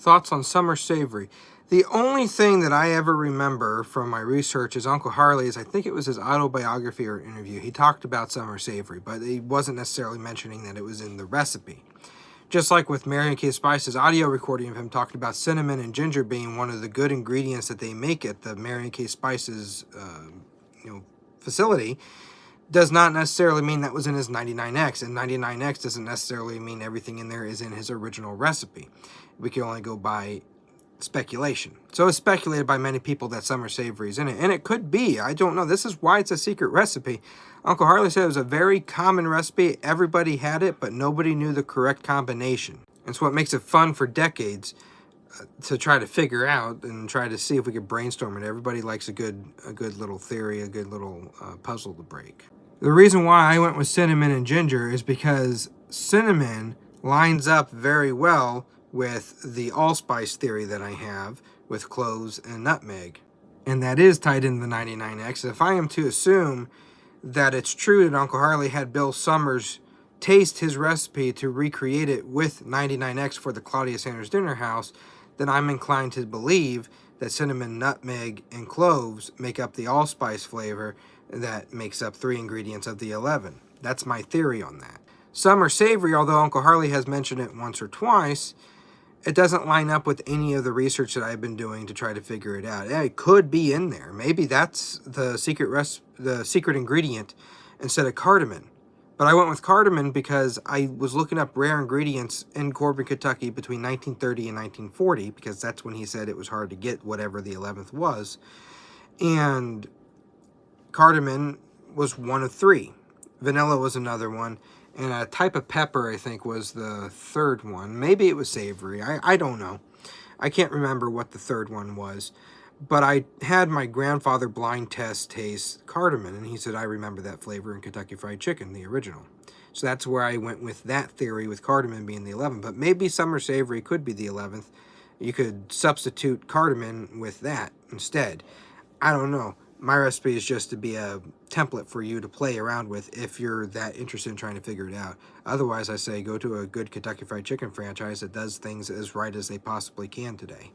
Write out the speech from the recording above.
Thoughts on summer savory. The only thing that I ever remember from my research is Uncle Harley's, I think it was his autobiography or interview. He talked about summer savory, but he wasn't necessarily mentioning that it was in the recipe. Just like with Mary Kay Spice's audio recording of him talking about cinnamon and ginger being one of the good ingredients that they make at the Mary Kay Spice's facility, does not necessarily mean that was in his 99X, and 99X doesn't necessarily mean everything in there is in his original recipe. We can only go by speculation. So it's speculated by many people that summer savory is in it, and it could be. I don't know. This is why it's a secret recipe. Uncle Harley said it was a very common recipe. Everybody had it, but nobody knew the correct combination. And so what makes it fun for decades to try to figure out and try to see if we could brainstorm it. Everybody likes a good little theory, a good little puzzle to break. The reason why I went with cinnamon and ginger is because cinnamon lines up very well with the allspice theory that I have with cloves and nutmeg. And that is tied into the 99X. If I am to assume that it's true that Uncle Harley had Bill Summers taste his recipe to recreate it with 99X for the Claudia Sanders Dinner House, then I'm inclined to believe that cinnamon, nutmeg, and cloves make up the allspice flavor that makes up 3 ingredients of the 11. That's my theory on that. Summer savory, although Uncle Harley has mentioned it once or twice, it doesn't line up with any of the research that I've been doing to try to figure it out. It could be in there. Maybe that's the secret ingredient instead of cardamom. But I went with cardamom because I was looking up rare ingredients in Corbin, Kentucky between 1930 and 1940, because that's when he said it was hard to get whatever the 11th was. And cardamom was one of 3. Vanilla was another one. And a type of pepper, I think, was the 3rd one. Maybe it was savory. I don't know. I can't remember what the 3rd one was. But I had my grandfather blind test taste cardamom, and he said, I remember that flavor in Kentucky Fried Chicken, the original. So that's where I went with that theory, with cardamom being the 11th. But maybe summer savory could be the 11th. You could substitute cardamom with that instead. I don't know. My recipe is just to be a template for you to play around with if you're that interested in trying to figure it out. Otherwise, I say go to a good Kentucky Fried Chicken franchise that does things as right as they possibly can today.